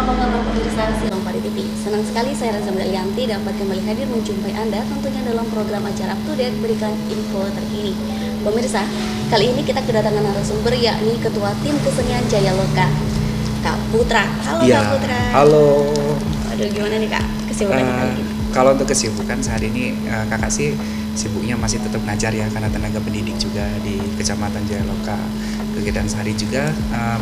Apa kabar pemirsa Silang Pari TV? Senang sekali saya Reza Melianti dapat kembali hadir menjumpai Anda tentunya dalam program acara Up to Date berikan info terkini. Pemirsa, kali ini kita kedatangan narasumber yakni Ketua Tim Kesenian Jaya Loka, Kak Putra. Halo Ya, Kak Putra. halo. Aduh, gimana nih Kak kesibukannya kali ini? Kalau untuk kesibukan saat ini kakak sih sibuknya masih tetap ngajar ya, karena tenaga pendidik juga di Kecamatan Jaya Loka. Kegiatan sehari juga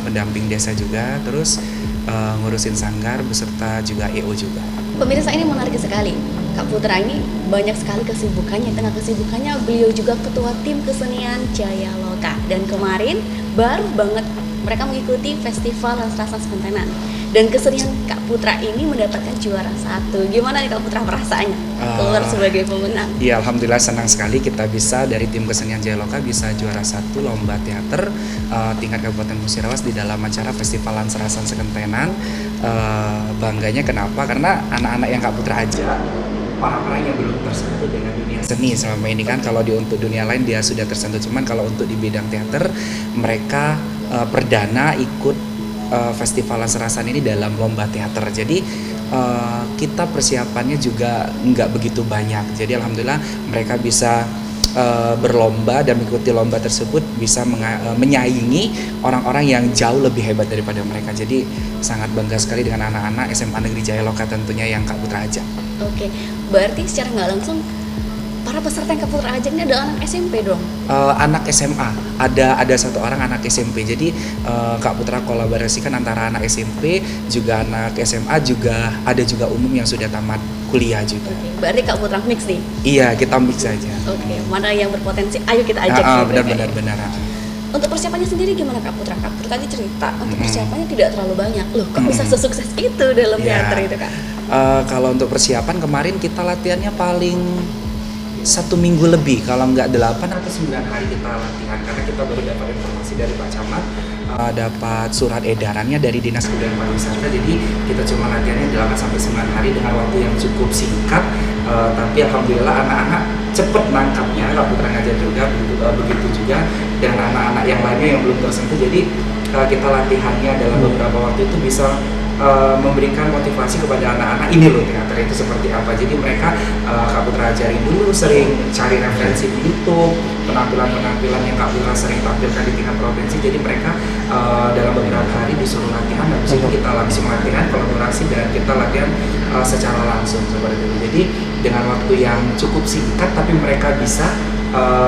pendamping desa juga, terus ngurusin sanggar beserta juga EO juga. Pemirsa, ini menarik sekali. Kak Putra ini banyak sekali kesibukannya. Tengah kesibukannya beliau juga Ketua Tim Kesenian Jaya Loka. Dan kemarin baru banget mereka mengikuti Festival Rasa Sekentenan. Dan kesenian Kak Putra ini mendapatkan juara 1. Gimana nih Kak Putra perasaannya keluar sebagai pemenang? Iya, alhamdulillah senang sekali kita bisa dari Tim Kesenian Jaya Loka bisa juara 1 lomba teater tingkat Kabupaten Musirawas di dalam acara Festival Serasan Sekentenan. Bangganya kenapa? Karena anak-anak yang Kak Putra ajak, orang-orang yang belum tersentuh dengan dunia seni selama ini kan. Kalau untuk dunia lain dia sudah tersentuh, cuman kalau untuk di bidang teater mereka perdana ikut Festival Serasan ini dalam lomba teater. Jadi kita persiapannya juga nggak begitu banyak. Jadi alhamdulillah mereka bisa berlomba dan mengikuti lomba tersebut, bisa menyaingi orang-orang yang jauh lebih hebat daripada mereka. Jadi sangat bangga sekali dengan anak-anak SMA Negeri Jaya Loka tentunya yang Kak Putra ajak. Oke, berarti secara nggak langsung para peserta yang Kak Putra ajak ini adalah anak SMP dong? Anak SMA, ada satu orang anak SMP. Jadi Kak Putra kolaborasikan antara anak SMP juga anak SMA, juga ada juga umum yang sudah tamat kuliah juga. Oke, berarti Kak Putra mix nih? Iya, kita mix aja. Oke, mana yang berpotensi, ayo kita ajak. Benar. Untuk persiapannya sendiri gimana Kak Putra? Kak Putra tadi cerita untuk persiapannya tidak terlalu banyak. Loh, kok bisa sesukses itu dalam teater itu Kak? Kalau untuk persiapan kemarin kita latihannya paling 1 minggu lebih, kalau nggak 8 atau 9 hari kita latihan, karena kita baru dapat informasi dari Pak Camat, dapat surat edarannya dari Dinas Kebudayaan Pariwisata. Jadi kita cuma latihannya 8 sampai 9 hari dengan waktu yang cukup singkat, tapi alhamdulillah anak-anak cepet nangkapnya. Kak Putra ngajar juga begitu juga dengan anak-anak yang lainnya yang belum tersentuh. Jadi kita latihannya dalam beberapa waktu itu bisa memberikan motivasi kepada anak-anak, ini loh teater itu seperti apa. Jadi mereka Kak Putra ajarin dulu, sering cari referensi di YouTube, penampilan-penampilan yang Kak Putra sering tampilkan di tingkat provinsi. Jadi mereka dalam beberapa hari disuruh latihan, habis itu kita langsung latihan kolaborasi dan kita latihan secara langsung seperti itu. Jadi dengan waktu yang cukup singkat tapi mereka bisa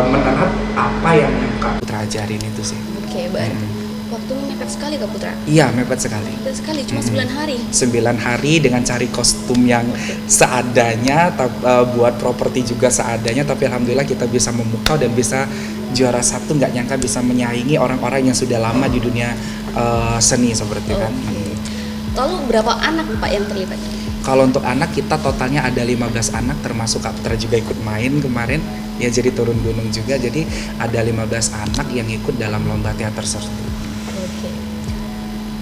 menerap apa yang Kak Putra ajarin itu sih. Oke, baik. Waktunya mepet sekali Kak Putra? Iya, mepet sekali. Mepet sekali, cuma 9 hari? 9 hari dengan cari kostum yang seadanya, buat properti juga seadanya, tapi alhamdulillah kita bisa memukau dan bisa juara 1. Nggak nyangka bisa menyaingi orang-orang yang sudah lama di dunia seni seperti kan. Lalu berapa anak Pak yang terlibat? Kalau untuk anak kita totalnya ada 15 anak, termasuk Kak Putra juga ikut main kemarin ya, jadi turun gunung juga. Jadi ada 15 anak yang ikut dalam lomba teater tersebut. Oke.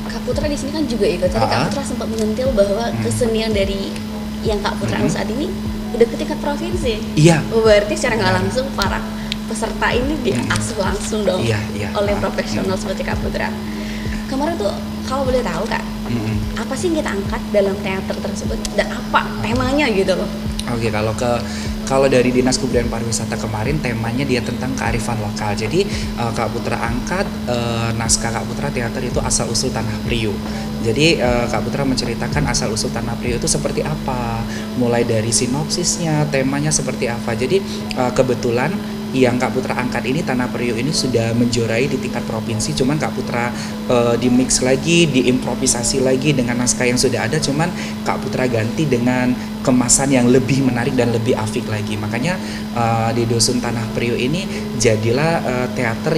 Kak Putra di sini kan juga ikut. Tadi Kak Putra sempat menyentil bahwa kesenian dari yang Kak Putra saat ini udah ke tingkat provinsi. Iya. Berarti secara nggak langsung para peserta ini diasuh langsung dong oleh profesional seperti Kak Putra. Kemarin tuh kalau boleh tahu Kak, apa sih yang kita angkat dalam teater tersebut dan apa temanya gitu loh? Oke, kalau dari Dinas Kebudayaan Pariwisata kemarin temanya dia tentang kearifan lokal. Jadi Kak Putra angkat naskah Kak Putra teater itu asal usul Tanah Priok. Jadi Kak Putra menceritakan asal usul Tanah Priok itu seperti apa, mulai dari sinopsisnya, temanya seperti apa. Jadi kebetulan yang Kak Putra angkat ini Tanah Priok ini sudah menjuarai di tingkat provinsi, cuman Kak Putra di mix lagi, diimprovisasi lagi dengan naskah yang sudah ada, cuman Kak Putra ganti dengan kemasan yang lebih menarik dan lebih asik lagi. Makanya di Dusun Tanah Priok ini jadilah teater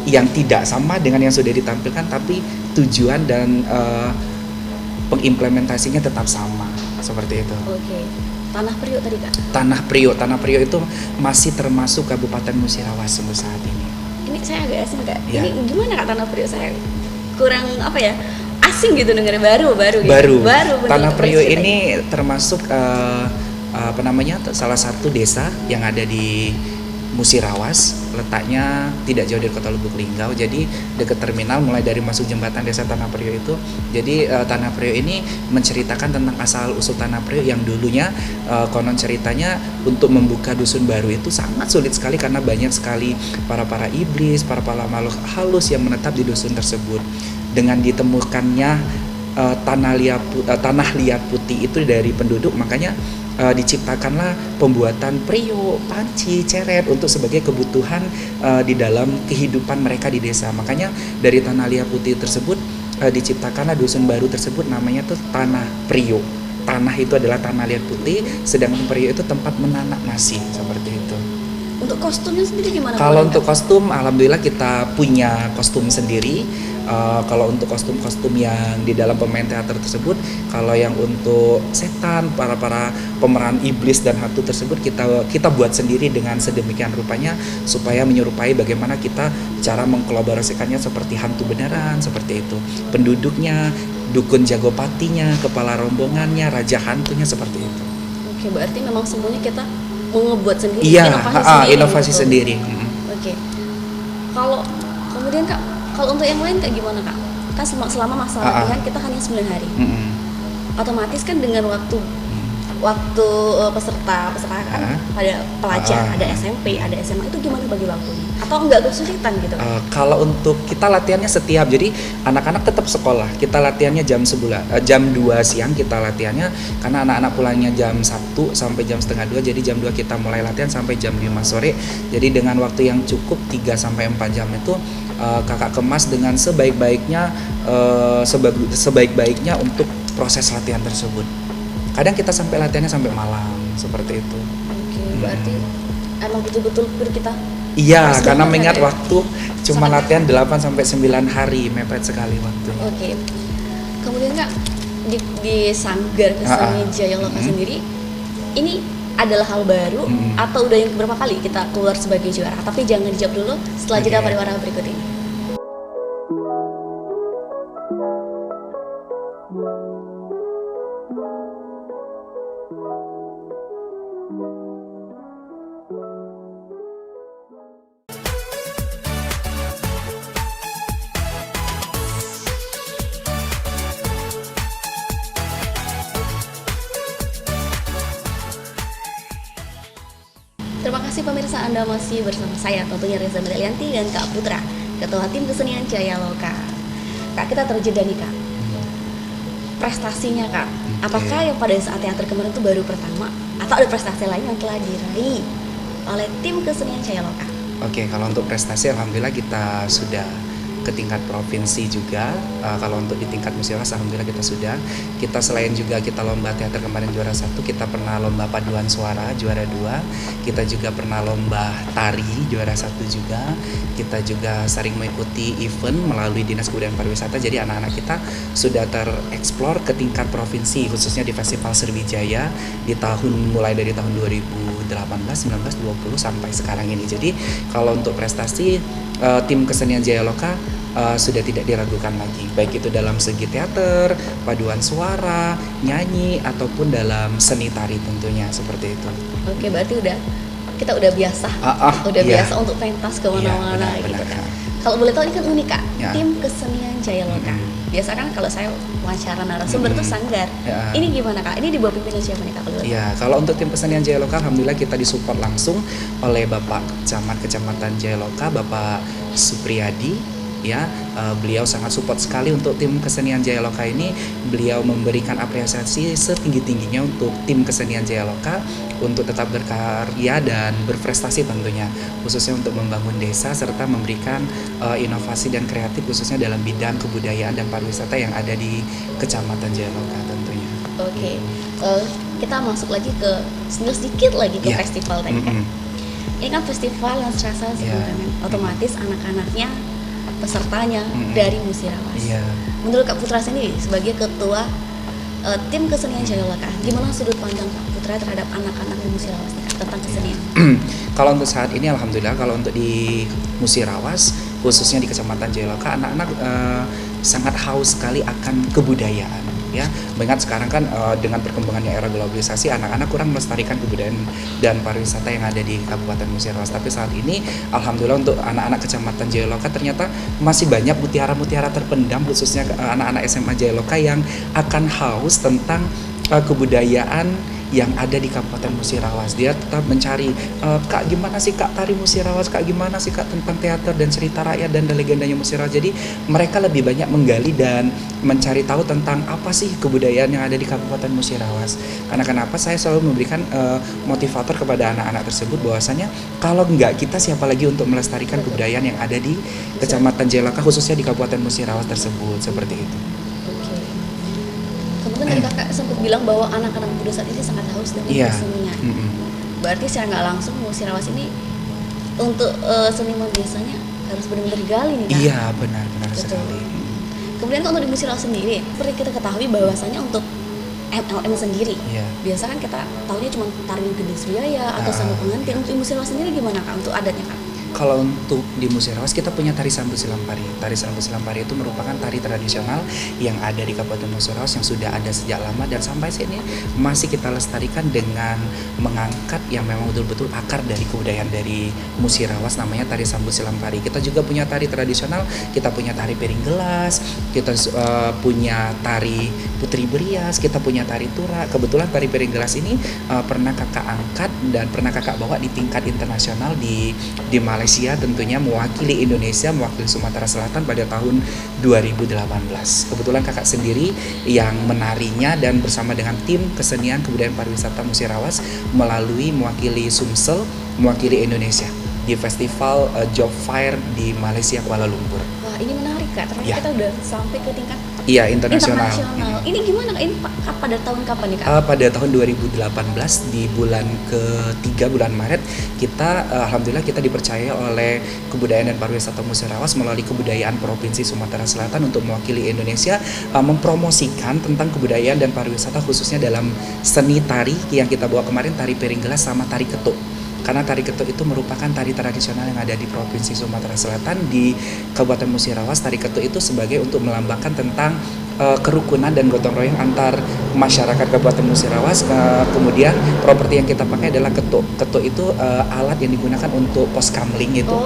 yang tidak sama dengan yang sudah ditampilkan, tapi tujuan dan pengimplementasinya tetap sama seperti itu. Oke. Tanah Priok tadi Kak? Tanah Priok itu masih termasuk Kabupaten Musirawas untuk saat ini. Ini saya agak asing Kak. Ya. Ini gimana Kak Tanah Priok? Saya kurang asing gitu dengar baru gitu. Baru. Tanah Priok ini termasuk salah satu desa yang ada di Musirawas, letaknya tidak jauh dari kota Lubuk Linggau, jadi dekat terminal mulai dari masuk jembatan desa Tanah Priok itu. Jadi Tanah Priok ini menceritakan tentang asal usul Tanah Priok yang dulunya konon ceritanya untuk membuka dusun baru itu sangat sulit sekali karena banyak sekali para iblis, para makhluk halus yang menetap di dusun tersebut. Dengan ditemukannya tanah liat putih itu dari penduduk, makanya diciptakanlah pembuatan priok, panci, ceret untuk sebagai kebutuhan di dalam kehidupan mereka di desa. Makanya dari tanah liat putih tersebut diciptakanlah dusun baru tersebut, namanya tuh Tanah Priok. Tanah itu adalah tanah liat putih, sedangkan priok itu tempat menanak nasi, seperti itu. Untuk kostumnya sendiri gimana? Kalau untuk kostum, alhamdulillah kita punya kostum sendiri. Kalau untuk kostum-kostum yang di dalam pemain teater tersebut, kalau yang untuk setan, para pemeran iblis dan hantu tersebut kita buat sendiri dengan sedemikian rupanya supaya menyerupai bagaimana kita cara mengkolaborasikannya seperti hantu beneran, seperti itu. Penduduknya, dukun jagopatinya, kepala rombongannya, raja hantunya, seperti itu. Oke, berarti memang semuanya kita mau ngebuat sendiri, iya, inovasi sendiri. Oke. Kalau kemudian Kak, kalau untuk yang lain Kak gimana Kak? Kan selama masa latihan kita hanya 9 hari. Otomatis kan dengan waktu peserta kan pada pelajar, ada SMP, ada SMA, itu gimana bagi waktunya? Atau enggak kesulitan gitu? Kalau untuk kita latihannya setiap, jadi anak-anak tetap sekolah, kita latihannya jam 2 siang kita latihannya, karena anak-anak pulangnya jam 1 sampai jam setengah 2, jadi jam 2 kita mulai latihan sampai jam 5 sore. Jadi dengan waktu yang cukup 3 sampai 4 jam itu kakak kemas dengan sebaik-baiknya untuk proses latihan tersebut. Kadang kita sampai latihannya sampai malam, seperti itu. Oke, berarti emang betul-betul kita. Iya, karena mengingat waktu cuma latihan 8 sampai 9 hari, mepet sekali waktu. Oke. Kemudian Kak, di Sanggar Kesenian Jayaloka sendiri, ini adalah hal baru atau udah yang berapa kali kita keluar sebagai juara? Tapi jangan dijawab dulu, setelah jeda pariwara berikut ini. Terima kasih pemirsa, Anda masih bersama saya tentunya Reza Medalianti dan Kak Putra, Ketua Tim Kesenian Jayaloka. Kak, kita terjeda nih Kak. Prestasinya Kak, apakah yang pada saat teater kemarin itu baru pertama atau ada prestasi lain yang telah diraih oleh Tim Kesenian Jayaloka? Oke, kalau untuk prestasi alhamdulillah kita sudah ke tingkat provinsi juga. Kalau untuk di tingkat musyawarah alhamdulillah kita sudah. Kita selain juga kita lomba teater kemarin juara 1, kita pernah lomba paduan suara juara 2. Kita juga pernah lomba tari juara 1 juga. Kita juga sering mengikuti event melalui Dinas Kebudayaan Pariwisata. Jadi anak-anak kita sudah tereksplor ke tingkat provinsi, khususnya di Festival Sriwijaya di mulai dari tahun 2018, 19, 20 sampai sekarang ini. Jadi kalau untuk prestasi Tim Kesenian Jayaloka sudah tidak diragukan lagi, baik itu dalam segi teater, paduan suara, nyanyi, ataupun dalam seni tari tentunya, seperti itu. Oke, berarti kita udah biasa, biasa untuk pentas ke mana-mana gitu kan. Kalau boleh tahu ini kan unik Kak, Tim Kesenian Jayaloka. Biasa kan kalau saya wawancara narasumber tuh Sanggar. Ini gimana Kak? Ini di bawah pimpinan siapa nih Kak? Kalau untuk Tim Kesenian Jayaloka, alhamdulillah kita disupport langsung oleh Bapak Camat Kecamatan Jayaloka, Bapak Supriyadi. Beliau sangat support sekali untuk Tim Kesenian Jayaloka ini. Beliau memberikan apresiasi setinggi-tingginya untuk Tim Kesenian Jayaloka untuk tetap berkarya dan berprestasi tentunya, khususnya untuk membangun desa serta memberikan inovasi dan kreatif khususnya dalam bidang kebudayaan dan pariwisata yang ada di Kecamatan Jayaloka tentunya. Oke. Kita masuk lagi sedikit lagi ke festival tadi kan. Ini kan festival yang serasa sebenarnya otomatis anak-anaknya, pesertanya dari Musirawas. Menurut Kak Putra sendiri sebagai ketua Tim Kesenian Jayaloka, gimana sudut pandang Kak Putra terhadap anak-anak di Musirawas tentang kesenian? Kalau untuk saat ini alhamdulillah, kalau untuk di Musirawas khususnya di Kecamatan Jayaloka, anak-anak sangat haus sekali akan kebudayaan. ya. Mengingat sekarang kan dengan perkembangannya era globalisasi, anak-anak kurang melestarikan kebudayaan dan pariwisata yang ada di Kabupaten Musirawas. Tapi saat ini alhamdulillah untuk anak-anak Kecamatan Jayaloka ternyata masih banyak mutiara-mutiara terpendam, khususnya anak-anak SMA Jayaloka yang akan haus tentang kebudayaan yang ada di Kabupaten Musirawas. Dia tetap mencari, Kak gimana sih Kak tari Musirawas, Kak gimana sih Kak tentang teater dan cerita rakyat dan legendanya Musirawas. Jadi mereka lebih banyak menggali dan mencari tahu tentang apa sih kebudayaan yang ada di Kabupaten Musirawas. Karena kenapa saya selalu memberikan motivator kepada anak-anak tersebut bahwasanya kalau enggak kita siapa lagi untuk melestarikan kebudayaan yang ada di Kecamatan Jayaloka, khususnya di Kabupaten Musirawas tersebut, seperti itu. Kemudian tadi kakak sempat bilang bahwa anak-anak muda saat ini sangat haus dengan kesenian. Berarti secara nggak langsung Musirawas ini untuk seniman desanya harus benar-benar gali nih kak. Iya benar sekali. Kemudian untuk di Musirawas sendiri, seperti kita ketahui bahwasanya untuk MLM sendiri, biasa kan kita tahunya cuma tari gendis biaya atau sama pengantin. Untuk di Musirawas sendiri gimana kak untuk adatnya kak? Kalau untuk di Musirawas kita punya tari Sambut Silampari. Tari Sambut Silampari itu merupakan tari tradisional yang ada di Kabupaten Musirawas yang sudah ada sejak lama dan sampai saat ini masih kita lestarikan dengan mengangkat yang memang betul-betul akar dari kebudayaan dari Musirawas, namanya tari Sambut Silampari. Kita juga punya tari tradisional, kita punya tari piring gelas, kita punya tari putri berias, kita punya tari tura. Kebetulan tari piring gelas ini pernah kakak angkat dan pernah kakak bawa di tingkat internasional di Malaysia, tentunya mewakili Indonesia, mewakili Sumatera Selatan pada tahun 2018. Kebetulan kakak sendiri yang menarinya dan bersama dengan tim kesenian kebudayaan pariwisata Musirawas melalui mewakili Sumsel, mewakili Indonesia di festival Job Fair di Malaysia, Kuala Lumpur. Wah ini menarik kak, ternyata kita udah sampai ke tingkat internasional. Ini gimana kak? Ini pada tahun kapan nih kak? Pada tahun 2018 di bulan ketiga, bulan Maret, kita alhamdulillah kita dipercaya oleh Kebudayaan dan Pariwisata Musirawas melalui Kebudayaan Provinsi Sumatera Selatan untuk mewakili Indonesia mempromosikan tentang kebudayaan dan pariwisata khususnya dalam seni tari yang kita bawa kemarin, tari piring gelas sama tari ketuk. Karena tari ketuk itu merupakan tari tradisional yang ada di Provinsi Sumatera Selatan. Di Kabupaten Musirawas, tari ketuk itu sebagai untuk melambangkan tentang kerukunan dan gotong royong antar masyarakat Kabupaten Musirawas. Kemudian properti yang kita pakai adalah ketuk. Ketuk itu alat yang digunakan untuk pos kamling itu.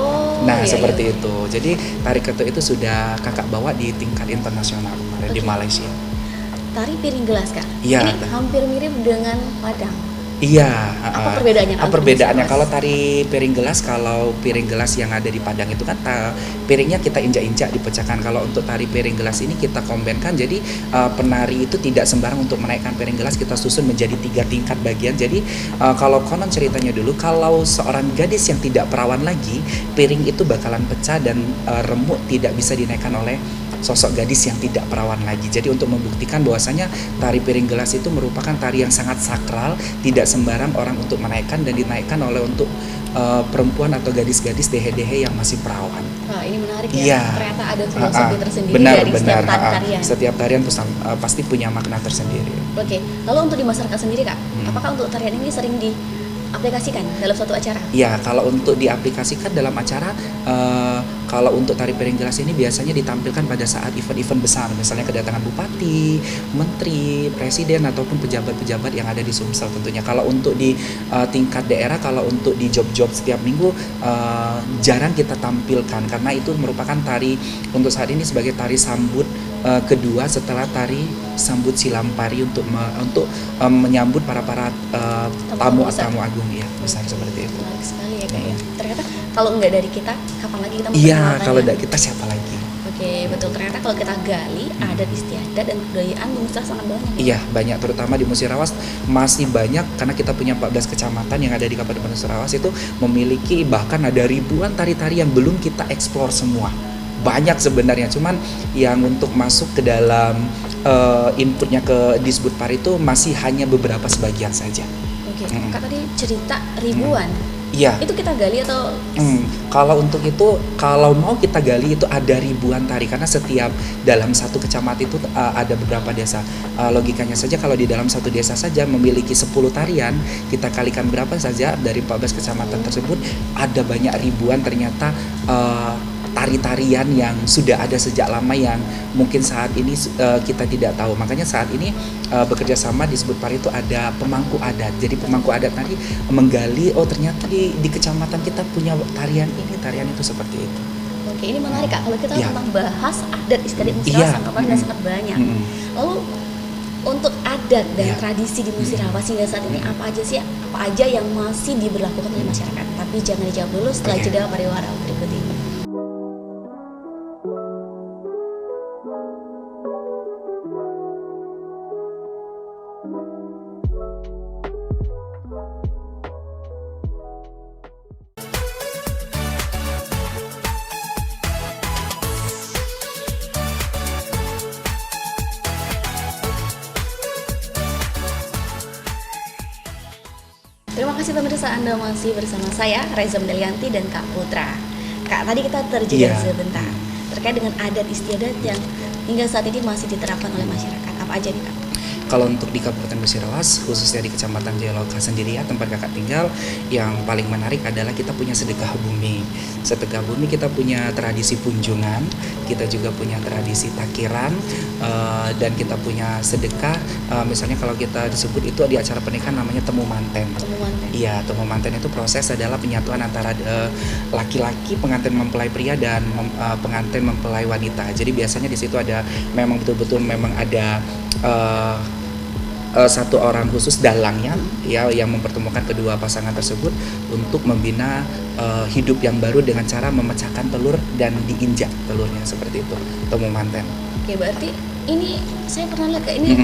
Seperti itu. Jadi tari ketuk itu sudah kakak bawa di tingkat internasional kemarin di Malaysia. Tari piring gelas kak? Iya. Ini hampir mirip dengan Padang. Iya. Apa perbedaannya? Perbedaannya kalau tari piring gelas, kalau piring gelas yang ada di Padang itu kan piringnya kita injak-injak dipecahkan. Kalau untuk tari piring gelas ini kita kombinkan, jadi penari itu tidak sembarang untuk menaikkan piring gelas, kita susun menjadi 3 tingkat bagian. Jadi kalau konon ceritanya dulu, kalau seorang gadis yang tidak perawan lagi, piring itu bakalan pecah dan remuk tidak bisa dinaikkan oleh sosok gadis yang tidak perawan lagi. Jadi untuk membuktikan bahwasanya tari piring gelas itu merupakan tari yang sangat sakral, tidak sembarang orang untuk menaikkan dan dinaikkan oleh untuk perempuan atau gadis-gadis dehe-dehe yang masih perawan. Wah ini menarik ya. Ternyata ada filosofi tersendiri benar, dari setiap tarian. Setiap tarian pasti punya makna tersendiri. Oke, lalu untuk di masyarakat sendiri kak, apakah untuk tarian ini sering diaplikasikan dalam suatu acara? Ya, kalau untuk diaplikasikan dalam acara, kalau untuk tari piring gelas ini biasanya ditampilkan pada saat event-event besar, misalnya kedatangan bupati, menteri, presiden ataupun pejabat-pejabat yang ada di Sumsel tentunya. Kalau untuk di tingkat daerah, kalau untuk di job-job setiap minggu jarang kita tampilkan karena itu merupakan tari untuk saat ini sebagai tari sambut kedua setelah tari Sambut Silampari untuk menyambut para tamu agung ya, besar seperti itu. Menarik sekali ya kak ya. Ternyata kalau nggak dari kita, kapan lagi kita mau kalau dari kita siapa lagi? Oke, betul. Ternyata kalau kita gali adat istiadat dan kebudayaan di Musirawas sangat banyak. Iya, banyak, terutama di Musirawas masih banyak karena kita punya 14 kecamatan yang ada di Kabupaten Musirawas itu memiliki bahkan ada ribuan tari-tari yang belum kita eksplor semua. Banyak sebenarnya, cuman yang untuk masuk ke dalam inputnya ke Disbudpar itu masih hanya beberapa sebagian saja. Oke, kak tadi cerita ribuan. Iya. Itu kita gali atau? Kalau untuk itu, kalau mau kita gali itu ada ribuan tari karena setiap dalam satu kecamatan itu ada beberapa desa. Logikanya saja kalau di dalam satu desa saja memiliki 10 tarian, kita kalikan berapa saja dari 14 kecamatan tersebut ada banyak ribuan ternyata tari-tarian yang sudah ada sejak lama yang mungkin saat ini kita tidak tahu. Makanya saat ini bekerja sama di Sebut Pari itu ada pemangku adat. Jadi pemangku adat tadi menggali, oh ternyata di kecamatan kita punya tarian ini, tarian itu, seperti itu. Oke, ini menarik Kak. Kalau kita Iya. memang bahas adat istiadat musyawarah sangat sangat banyak. Lalu untuk adat dan Iya. tradisi di Musirawas hingga saat ini apa aja yang masih diberlakukan oleh masyarakat? Tapi jangan dijawab dulu setelah Oke. jeda pariwara berikut ini. Terima kasih pemirsa, Anda masih bersama saya Reza Mendalianti dan Kak Putra. Kak, tadi kita terjeda Iya. sebentar terkait dengan adat istiadat yang hingga saat ini masih diterapkan oleh masyarakat. Apa aja nih Kak? Kalau untuk di Kabupaten Musirawas, khususnya di Kecamatan Jayaloka sendiri ya, tempat kakak tinggal, yang paling menarik adalah kita punya sedekah bumi. Sedekah bumi kita punya tradisi punjungan, kita juga punya tradisi takiran, dan kita punya sedekah. Misalnya kalau kita disebut itu di acara pernikahan namanya temu manten. Temu manten. Iya, temu manten itu proses adalah penyatuan antara laki-laki pengantin mempelai pria dan pengantin mempelai wanita. Jadi biasanya di situ ada memang betul-betul memang ada satu orang khusus dalangnya ya yang mempertemukan kedua pasangan tersebut untuk membina hidup yang baru dengan cara memecahkan telur dan diinjak telurnya, seperti itu temu manten. Oke, berarti ini saya pernah lihat kayak ini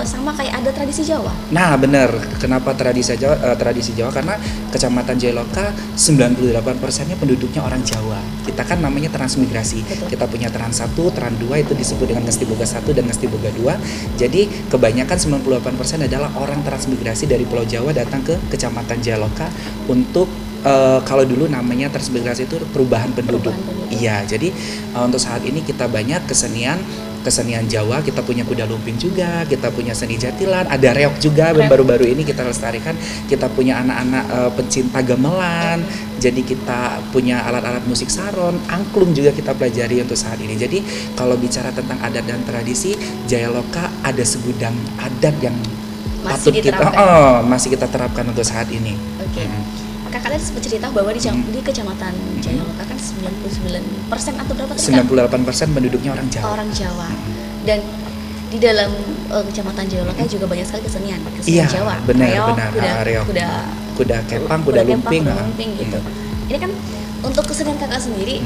sama kayak ada tradisi Jawa. Nah benar, kenapa tradisi Jawa? Tradisi Jawa karena Kecamatan Jayaloka 98%-nya penduduknya orang Jawa. Kita kan namanya transmigrasi. Betul. Kita punya Trans 1, Trans 2 itu disebut dengan Ngesti Boga 1 dan Ngesti Boga 2. Jadi kebanyakan 98% adalah orang transmigrasi dari Pulau Jawa datang ke Kecamatan Jayaloka untuk kalau dulu namanya transmigrasi itu perubahan penduduk. Iya, jadi untuk saat ini kita banyak kesenian Jawa, kita punya kuda lumping juga, kita punya seni jatilan, ada reok juga yang baru-baru ini kita lestarikan, kita punya anak-anak pencinta gamelan, jadi kita punya alat-alat musik saron, angklung juga kita pelajari untuk saat ini. Jadi kalau bicara tentang adat dan tradisi, Jayaloka ada segudang adat yang Masih patut diterapkan. masih kita terapkan untuk saat ini. Oke. Kakak tadi sempat cerita bahwa di Kecamatan Jayaloka kan 99% atau berapa tadi Kak? 98% penduduknya orang Jawa. Orang Jawa. Dan di dalam Kecamatan Jayaloka juga banyak sekali kesenian Iya, Jawa. benar, Reok, benar. Reok. kuda Kepang, kuda lumping, kuda lumping gitu. Ini kan untuk kesenian kakak sendiri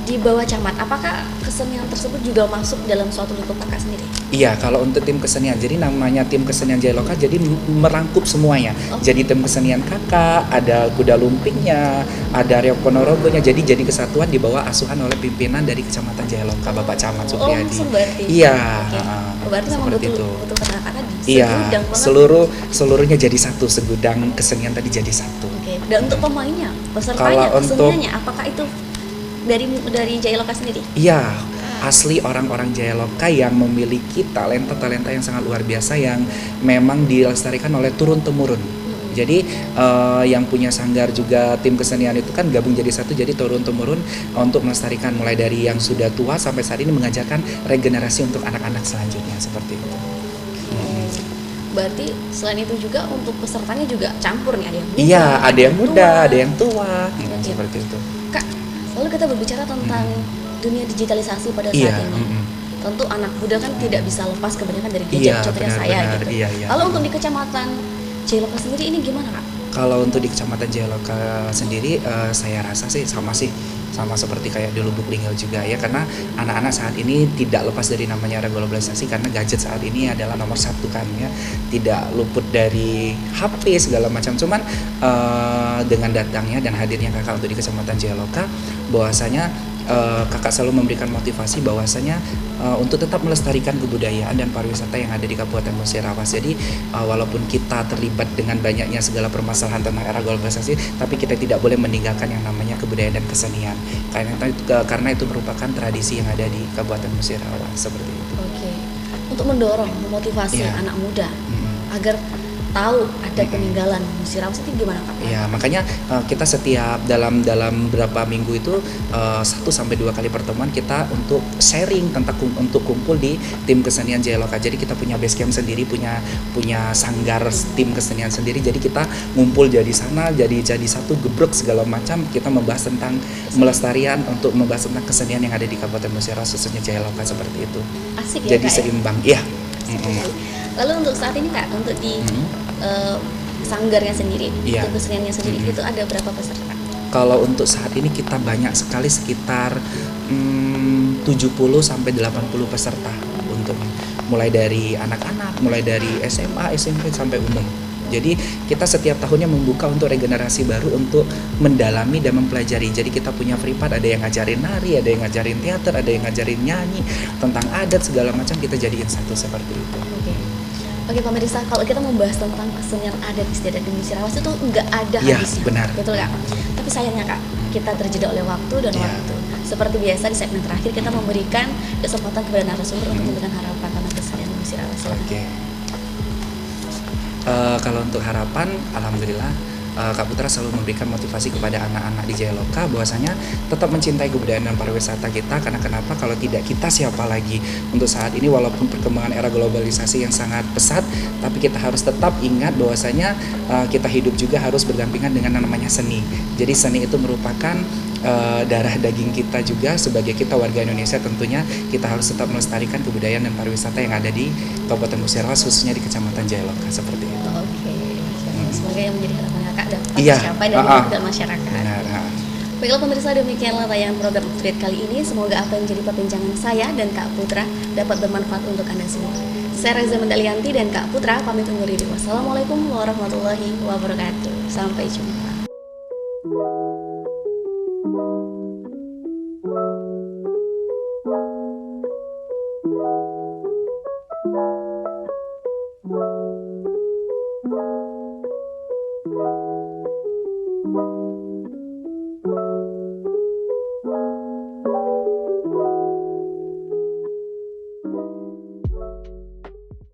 di bawah camat, apakah kesenian tersebut juga masuk dalam suatu lingkup kakak sendiri? Iya, kalau untuk tim kesenian, jadi namanya tim kesenian Jayaloka, jadi merangkup semuanya. Jadi tim kesenian kakak, ada kuda lumpingnya, ada reok ponorogonya, jadi kesatuan di bawah asuhan oleh pimpinan dari Kecamatan Jayaloka, Bapak Camat Supriyadi. Langsung berarti? Iya. Berarti memang seperti itu. betul kata kakak tadi. Iya, segudang banget. seluruhnya jadi satu, segudang kesenian tadi jadi satu. Oke. Dan untuk pemainnya, pesertanya, Kalau untuk- keseniannya, apakah itu dari Jayaloka sendiri? Iya, asli orang-orang Jayaloka yang memiliki talenta-talenta yang sangat luar biasa yang memang dilestarikan oleh turun-temurun. Jadi yang punya sanggar juga tim kesenian itu kan gabung jadi satu, jadi turun-temurun untuk melestarikan mulai dari yang sudah tua sampai saat ini mengajarkan regenerasi untuk anak-anak selanjutnya, seperti itu. Berarti selain itu juga untuk pesertanya juga campur nih, ada yang muda, Iya, ada yang muda, tua. ada yang tua, Oke. seperti itu. Kak, lalu kita berbicara tentang dunia digitalisasi pada saat Iya, ini. Tentu anak muda kan tidak bisa lepas kebanyakan dari gadget, Iya, contohnya saya benar-benar, gitu. iya. Lalu untuk di Kecamatan Jayaloka sendiri ini gimana Kak? Kalau untuk di Kecamatan Jayaloka sendiri, saya rasa sih sama seperti kayak di Lubuk Linggau juga ya, karena anak-anak saat ini tidak lepas dari namanya era globalisasi, karena gadget saat ini adalah nomor satu kan ya, tidak luput dari HP segala macam. Cuman dengan datangnya dan hadirnya kakak untuk di Kecamatan Jayaloka, bahwasanya kakak selalu memberikan motivasi bahwasanya untuk tetap melestarikan kebudayaan dan pariwisata yang ada di Kabupaten Musirawas. Jadi walaupun kita terlibat dengan banyaknya segala permasalahan tentang era globalisasi, tapi kita tidak boleh meninggalkan yang namanya kebudayaan dan kesenian. Karena itu merupakan tradisi yang ada di Kabupaten Musirawas, seperti itu. Oke. Untuk mendorong, memotivasi Iya. anak muda agar tahu ada peninggalan Musirawas itu gimana Kak? Ya, makanya kita setiap dalam berapa minggu itu 1 sampai 2 kali pertemuan kita untuk sharing tentang untuk kumpul di tim kesenian Jayaloka. Jadi kita punya base camp sendiri, punya sanggar tim kesenian sendiri. Jadi kita ngumpul jadi sana, jadi satu gebrek segala macam. Kita membahas tentang melestarian, untuk membahas tentang kesenian yang ada di Kabupaten Musirawas, khususnya Jayaloka seperti itu. Asik ya Jadi Kak, seimbang, iya. Lalu untuk saat ini Kak, untuk di sanggarnya sendiri, Iya. untuk keseniannya sendiri itu ada berapa peserta? Kalau untuk saat ini kita banyak sekali, sekitar 70 sampai 80 peserta untuk mulai dari anak-anak, mulai dari SMA, SMP sampai umum. Jadi kita setiap tahunnya membuka untuk regenerasi baru untuk mendalami dan mempelajari. Jadi kita punya privat, ada yang ngajarin nari, ada yang ngajarin teater, ada yang ngajarin nyanyi, tentang adat segala macam kita jadiin satu seperti itu. Oke pemirsa, kalau kita membahas tentang kesenian adat istiadat di Musirawas itu nggak ada Iya, habisnya, benar. betul Kak? Tapi sayangnya Kak, kita terjeda oleh waktu dan Iya. waktu. Seperti biasa di segmen terakhir kita memberikan kesempatan kepada narasumber untuk memberikan harapan tentang kesenian Musirawas. Oke. Kalau untuk harapan, alhamdulillah Kak Putra selalu memberikan motivasi kepada anak-anak di Jayaloka bahwasanya tetap mencintai kebudayaan dan pariwisata kita, karena kenapa, kalau tidak kita siapa lagi. Untuk saat ini walaupun perkembangan era globalisasi yang sangat pesat, tapi kita harus tetap ingat bahwasanya kita hidup juga harus berdampingan dengan yang namanya seni. Jadi seni itu merupakan darah daging kita juga. Sebagai kita warga Indonesia, tentunya kita harus tetap melestarikan kebudayaan dan pariwisata yang ada di Kabupaten Musirawas, khususnya di Kecamatan Jayaloka seperti itu. Oke, semoga yang menjadi harapan Kakak dapat Iya. tercapai dan dilakukan masyarakat. Benar. Baiklah pemirsa, demikianlah tayangan program Update kali ini. Semoga apa yang menjadi perbincangan saya dan Kak Putra dapat bermanfaat untuk Anda semua. Saya Reza Mendalianti dan Kak Putra pamit undur diri. Wassalamualaikum warahmatullahi wabarakatuh. Sampai jumpa.